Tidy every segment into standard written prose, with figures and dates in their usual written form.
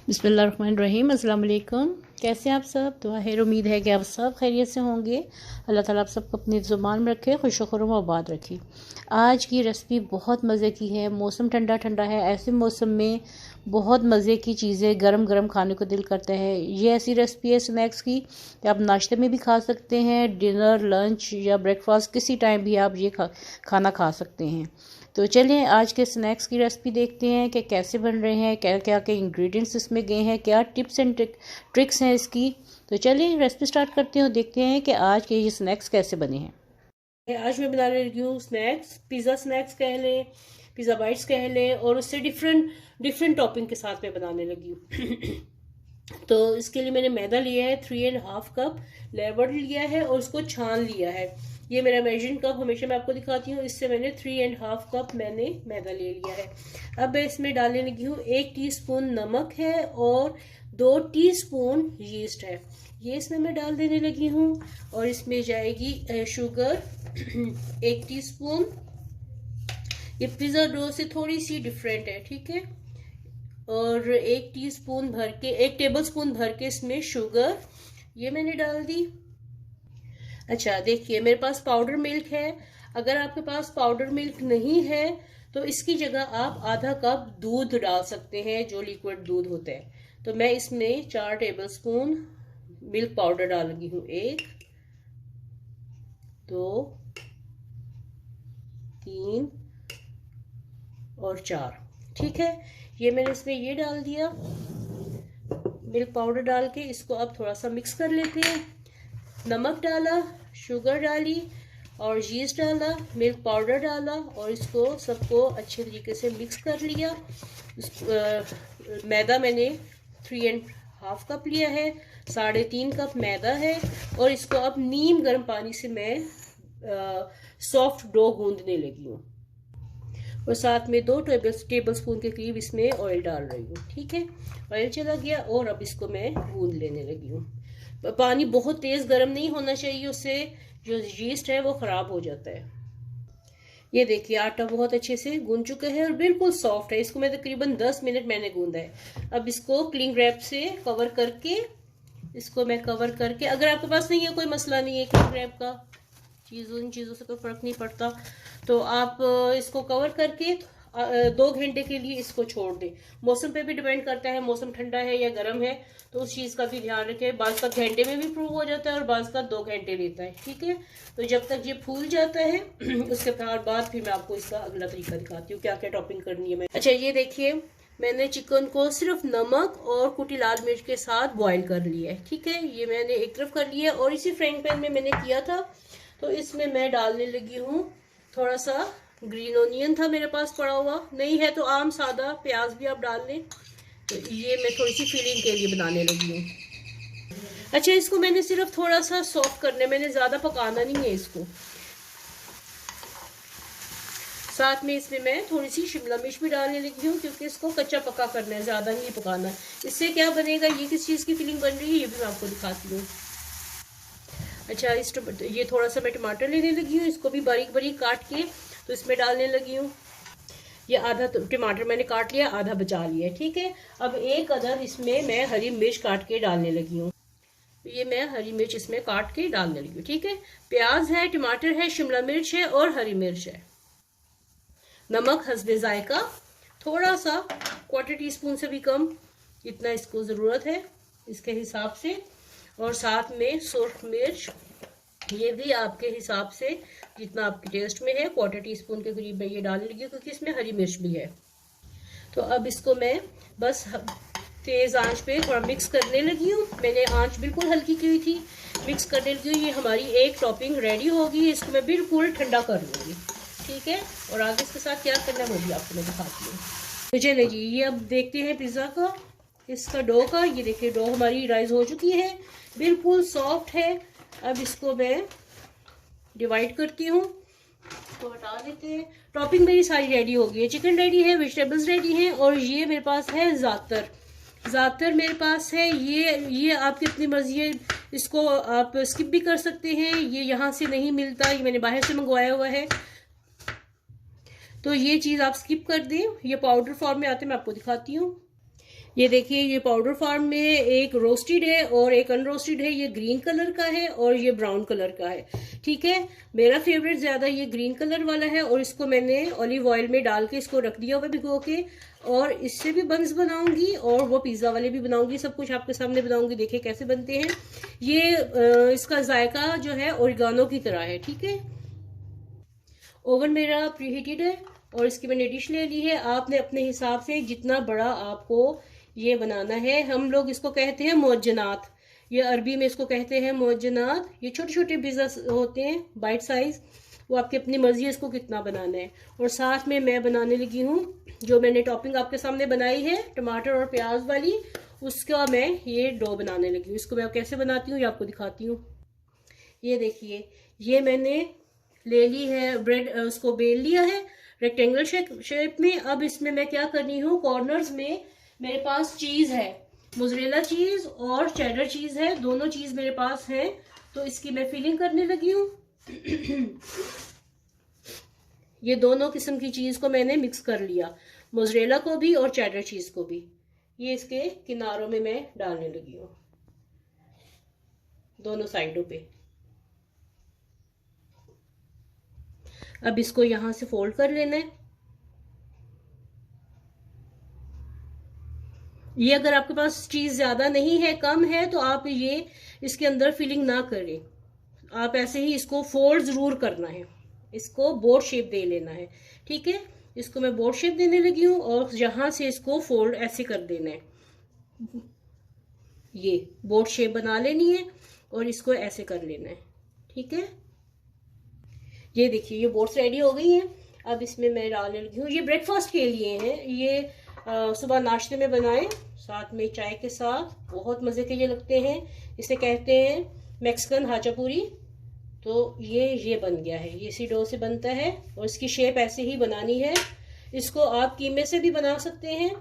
बिस्मिल्लाहिर्रहमानिर्रहीम। अस्सलाम वालेकुम। कैसे हैं आप सब? दुआ है उम्मीद है कि आप सब खैरियत से होंगे। अल्लाह ताला आप सबको अपनी ज़ुबान में रखे, खुश खुरम आबाद रखे। आज की रेसिपी बहुत मज़े की है। मौसम ठंडा ठंडा है, ऐसे मौसम में बहुत मज़े की चीज़ें गरम गरम खाने को दिल करता है। ये ऐसी रेसिपी है स्नैक्स की कि आप नाश्ते में भी खा सकते हैं, डिनर, लंच या ब्रेकफास्ट किसी टाइम भी आप ये खाना खा सकते हैं। तो चलिए आज के स्नैक्स की रेसिपी देखते हैं कि कैसे बन रहे हैं, क्या क्या के इंग्रेडिएंट्स इसमें गए हैं, क्या टिप्स एंड ट्रिक्स हैं इसकी। तो चलिए रेसिपी स्टार्ट करते हैं और देखते हैं कि आज के ये स्नैक्स कैसे बने हैं। आज मैं बनाने लगी हूँ स्नैक्स, पिज़्ज़ा स्नैक्स कह लें, पिज़्ज़ा बाइट्स कह लें, और उससे डिफरेंट डिफरेंट टॉपिंग के साथ मैं बनाने लगी हूँ। तो इसके लिए मैंने मैदा लिया है 3.5 कप, लेबर लिया है और उसको छान लिया है। ये मेरा मेजरिंग कप हमेशा मैं आपको दिखाती हूँ, इससे मैंने 3.5 कप मैंने मैदा ले लिया है। अब मैं इसमें डालने लगी हूँ 1 टीस्पून नमक है और 2 टीस्पून यीस्ट है, ये इसमें मैं डाल देने लगी हूँ। और इसमें जाएगी शुगर 1 टीस्पून। ये पिज़्ज़ा डो से थोड़ी सी डिफरेंट है, ठीक है। और 1 टेबल स्पून भर के इसमें शुगर ये मैंने डाल दी। अच्छा देखिए, मेरे पास पाउडर मिल्क है। अगर आपके पास पाउडर मिल्क नहीं है तो इसकी जगह आप आधा कप दूध डाल सकते हैं, जो लिक्विड दूध होता है। तो मैं इसमें 4 टेबल स्पून मिल्क पाउडर डाल लगी हूँ। 1 2 3 और 4, ठीक है। ये मैंने इसमें ये डाल दिया मिल्क पाउडर डाल के। इसको अब थोड़ा सा मिक्स कर लेते हैं। नमक डाला, शुगर डाली और यीस्ट डाला, मिल्क पाउडर डाला और इसको सबको अच्छे तरीके से मिक्स कर लिया। मैदा मैंने 3.5 कप लिया है, 3.5 कप मैदा है। और इसको अब नीम गर्म पानी से मैं सॉफ्ट डो गूंदने लगी हूँ। और साथ में 2 टेबल स्पून के करीब इसमें ऑयल डाल रही हूँ, ठीक है। ऑयल चला गया और अब इसको मैं गूंद लेने लगी हूँ। पानी बहुत तेज गर्म नहीं होना चाहिए, उससे जो यीस्ट है वो खराब हो जाता है। ये देखिए आटा बहुत अच्छे से गूंद चुका है और बिल्कुल सॉफ्ट है। इसको मैं तकरीबन 10 मिनट मैंने गूंदा है। अब इसको क्लिंग रैप से कवर करके, इसको मैं कवर करके, अगर आपके पास नहीं है कोई मसला नहीं है, क्लिंग रैप का इन चीज़ों से कोई फर्क नहीं पड़ता, तो आप इसको कवर करके 2 घंटे के लिए इसको छोड़ दें। मौसम पे भी डिपेंड करता है, मौसम ठंडा है या गर्म है, तो उस चीज़ का भी ध्यान रखें। बाज़ का घंटे में भी प्रूव हो जाता है और बाज़ का 2 घंटे लेता है, ठीक है। तो जब तक ये फूल जाता है उसके बाद फिर मैं आपको इसका अगला तरीका दिखाती हूँ क्या क्या टॉपिंग करनी है। मैं अच्छा ये देखिए, मैंने चिकन को सिर्फ नमक और कुटी लाल मिर्च के साथ बॉईल कर लिया है, ठीक है। ये मैंने एक तरफ कर लिया और इसी फ्राइंग पैन में मैंने किया था। तो इसमें मैं डालने लगी हूँ थोड़ा सा ग्रीन ओनियन, था मेरे पास पड़ा हुआ, नहीं है तो आम सादा प्याज भी आप डाल लें। तो ये मैं थोड़ी सी फिलिंग के लिए बनाने लगी हूँ। अच्छा इसको मैंने सिर्फ थोड़ा सा सॉफ्ट करना है, मैंने ज़्यादा पकाना नहीं है इसको। साथ में इसमें मैं थोड़ी सी शिमला मिर्च भी डालने लगी हूँ, क्योंकि इसको कच्चा पक्का करना है, ज़्यादा नहीं पकाना है। इससे क्या बनेगा, ये किस चीज़ की फिलिंग बन रही है ये भी मैं आपको दिखाती हूँ। अच्छा ये थोड़ा सा मैं टमाटर लेने लगी हूँ, इसको भी बारीक बारीक काट के तो इसमें डालने लगी हूँ। ये आधा टमाटर मैंने काट लिया, आधा बचा लिया, ठीक है। अब 1 अदद इसमें मैं हरी मिर्च काट के डालने लगी हूँ। ये मैं हरी मिर्च इसमें काट के डालने लगी हूँ, ठीक है। प्याज है, टमाटर है, शिमला मिर्च है और हरी मिर्च है। नमक हस्बे जायका, थोड़ा सा 1/4 टीस्पून से भी कम, इतना इसको ज़रूरत है इसके हिसाब से। और साथ में सुर्ख मिर्च, ये भी आपके हिसाब से जितना आपके टेस्ट में है, 1/4 टीस्पून के करीब मैं ये डालने लगी क्योंकि इसमें हरी मिर्च भी है। तो अब इसको मैं बस तेज़ आंच पे थोड़ा मिक्स करने लगी हूँ। मैंने आंच बिल्कुल हल्की की हुई थी, मिक्स करने लगी हूँ। ये हमारी एक टॉपिंग रेडी होगी, इसको मैं बिल्कुल ठंडा कर लूँगी, ठीक है। और आगे इसके साथ क्या करना है वो भी आपको मैं दिखाती हूँ। तो चलिए जी, ये अब देखते हैं पिज़्ज़ा का, इसका डो का। ये देखिए डो हमारी राइज हो चुकी है, बिल्कुल सॉफ्ट है। अब इसको मैं डिवाइड करती हूँ, इसको हटा देते हैं। टॉपिंग मेरी सारी रेडी हो गई है, चिकन रेडी है, वेजिटेबल्स रेडी हैं। और ये मेरे पास है ज़ातर मेरे पास है। ये आपकी अपनी मर्जी है, इसको आप स्किप भी कर सकते हैं, ये यहाँ से नहीं मिलता, ये मैंने बाहर से मंगवाया हुआ है। तो ये चीज़ आप स्किप कर दें, ये पाउडर फॉर्म में आते हैं, मैं आपको दिखाती हूँ। ये देखिए, ये पाउडर फॉर्म में एक रोस्टेड है और एक अनरोस्टेड है। ये ग्रीन कलर का है और ये ब्राउन कलर का है। ठीक है, मेरा फेवरेट ज्यादा ये ग्रीन कलर वाला है और इसको मैंने ऑलिव ऑयल में डाल के इसको रख दिया हुआ भिगो के, और इससे भी बंस बनाऊंगी और वो पिज्जा वाले भी बनाऊंगी। सब कुछ आपके सामने बनाऊंगी, देखिए कैसे बनते हैं। ये इसका जायका जो है ओरिगानो की तरह है। ठीक है, ओवन मेरा प्रीहीटेड है और इसकी मैंने डिश ले ली है। आपने अपने हिसाब से जितना बड़ा आपको ये बनाना है, हम लोग इसको कहते हैं मोजनात, ये अरबी में इसको कहते हैं मोजनात। ये छोटे छोटे पिज्जा होते हैं बाइट साइज, वो आपकी अपनी मर्जी है इसको कितना बनाना है। और साथ में मैं बनाने लगी हूँ जो मैंने टॉपिंग आपके सामने बनाई है टमाटर और प्याज वाली, उसका मैं ये डो बनाने लगी हूँ। इसको मैं कैसे बनाती हूँ ये आपको दिखाती हूँ। ये देखिए, ये मैंने ले ली है ब्रेड, उसको बेल लिया है रेक्टेंगल शेप में। अब इसमें मैं क्या करनी हूँ, कॉर्नर्स में मेरे पास चीज है, मोज़रेला चीज और चेडर चीज है, दोनों चीज मेरे पास है। तो इसकी मैं फिलिंग करने लगी हूँ। ये दोनों किस्म की चीज को मैंने मिक्स कर लिया, मोज़रेला को भी और चेडर चीज को भी। ये इसके किनारों में मैं डालने लगी हूँ, दोनों साइडों पे। अब इसको यहां से फोल्ड कर लेना है। ये अगर आपके पास चीज ज्यादा नहीं है, कम है, तो आप ये इसके अंदर फिलिंग ना करें, आप ऐसे ही इसको फोल्ड जरूर करना है, इसको बोर्ड शेप दे लेना है। ठीक है, इसको मैं बोर्ड शेप देने लगी हूँ और यहां से इसको फोल्ड ऐसे कर देना है, ये बोर्ड शेप बना लेनी है और इसको ऐसे कर लेना है। ठीक है, ये देखिए ये बोर्ड्स रेडी हो गई हैं। अब इसमें मैं डालने लगी हूँ, ये ब्रेकफास्ट के लिए हैं, ये सुबह नाश्ते में बनाएं साथ में चाय के साथ, बहुत मजे के ये लगते हैं। इसे कहते हैं मैक्सिकन हाचापूरी। तो ये बन गया है, ये इसी डो से बनता है और इसकी शेप ऐसे ही बनानी है। इसको आप कीमे से भी बना सकते हैं,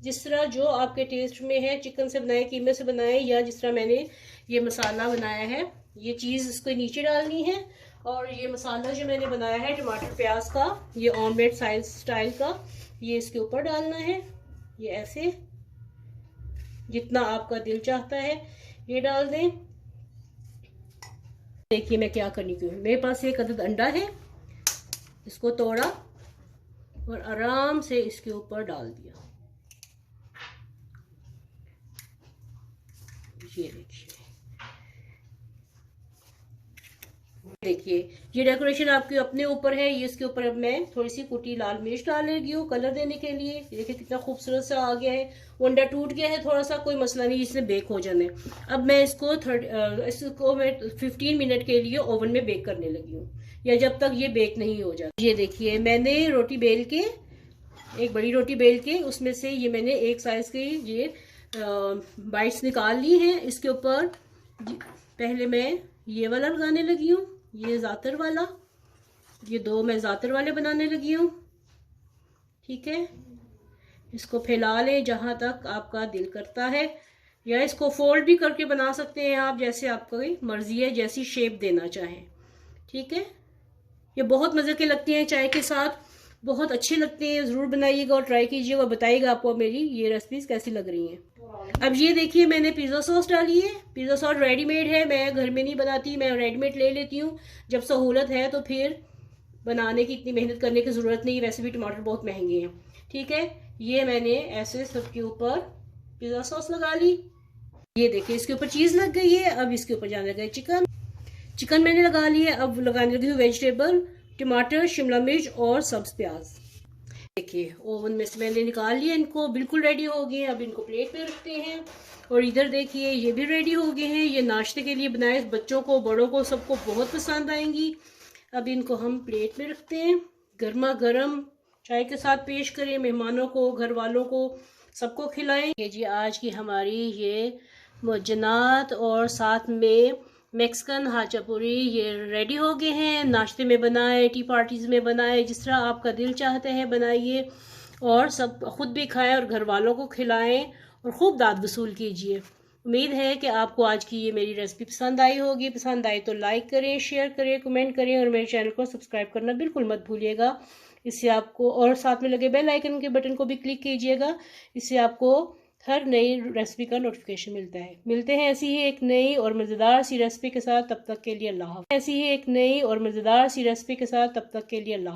जिस तरह जो आपके टेस्ट में है, चिकन से बनाए, कीमे से बनाए, या जिस तरह मैंने ये मसाला बनाया है। ये चीज इसको नीचे डालनी है और ये मसाला जो मैंने बनाया है टमाटर प्याज का, ये ऑमलेट स्टाइल का, ये इसके ऊपर डालना है। ये ऐसे जितना आपका दिल चाहता है ये डाल दें। देखिए मैं क्या करनी क्यों, मेरे पास एक अदद अंडा है, इसको तोड़ा और आराम से इसके ऊपर डाल दिया। ये देखिए, ये डेकोरेशन आपके अपने ऊपर है। ये इसके ऊपर अब मैं थोड़ी सी कुटी लाल मिर्च डाल लगी हूँ कलर देने के लिए। देखिए कितना खूबसूरत सा आ गया है। वो अंडा टूट गया है थोड़ा सा, कोई मसला नहीं, इसमें बेक हो जाने। अब मैं इसको मैं 15 मिनट के लिए ओवन में बेक करने लगी हूँ, या जब तक ये बेक नहीं हो जाता। ये देखिए मैंने रोटी बेल के, एक बड़ी रोटी बेल के, उसमें से ये मैंने एक साइज की ये बाइट्स निकाल ली हैं। इसके ऊपर पहले मैं ये वाला लगाने लगी हूँ, ये ज़ातर वाला, ये दो मैं ज़ातर वाले बनाने लगी हूँ। ठीक है, इसको फैला लें जहां तक आपका दिल करता है, या इसको फोल्ड भी करके बना सकते हैं आप, जैसे आपकी मर्जी है, जैसी शेप देना चाहें। ठीक है, ये बहुत मज़े के लगते हैं, चाय के साथ बहुत अच्छे लगते हैं। ज़रूर बनाइएगा और ट्राई कीजिएगा, बताइएगा आपको मेरी ये रेसिपीज कैसी लग रही हैं। अब ये देखिए मैंने पिज़्ज़ा सॉस डाली है। पिज़्ज़ा सॉस रेडीमेड है, मैं घर में नहीं बनाती, मैं रेडीमेड ले लेती हूँ। जब सहूलत है तो फिर बनाने की इतनी मेहनत करने की ज़रूरत नहीं, वैसे भी टमाटर बहुत महंगे हैं। ठीक है, ये मैंने ऐसे सबके ऊपर पिज़्ज़ा सॉस लगा ली। ये देखिए इसके ऊपर चीज़ लग गई है। अब इसके ऊपर जाने लगा चिकन मैंने लगा ली है। अब लगाने लगी हूँ वेजिटेबल, टमाटर, शिमला मिर्च और सब्ज प्याज। देखिए ओवन में से मैंने निकाल लिया इनको, बिल्कुल रेडी हो गए हैं। अब इनको प्लेट पे रखते हैं। और इधर देखिए ये भी रेडी हो गए हैं। ये नाश्ते के लिए बनाए, बच्चों को बड़ों को सबको बहुत पसंद आएंगी। अब इनको हम प्लेट में रखते हैं, गर्मा गर्म चाय के साथ पेश करें, मेहमानों को, घर वालों को, सबको खिलाएं। ये जी आज की हमारी ये मुअज्जनात और साथ में मैक्सिकन हाचापूरी ये रेडी हो गए हैं। नाश्ते में बनाए, टी पार्टीज में बनाए, जिस तरह आपका दिल चाहता है बनाइए और सब खुद भी खाएं और घर वालों को खिलाएं और खूब दाद वसूल कीजिए। उम्मीद है कि आपको आज की ये मेरी रेसिपी पसंद आई होगी। पसंद आई तो लाइक करें, शेयर करें, कमेंट करें और मेरे चैनल को सब्सक्राइब करना बिल्कुल मत भूलिएगा। इससे आपको, और साथ में लगे बेल आइकन के बटन को भी क्लिक कीजिएगा, इससे आपको हर नई रेसिपी का नोटिफिकेशन मिलता है। मिलते हैं ऐसी ही एक नई और मज़ेदार सी रेसिपी के साथ, तब तक के लिए अल्लाह हाफ़िज़। ऐसी ही एक नई और मज़ेदार सी रेसिपी के साथ, तब तक के लिए अल्लाह।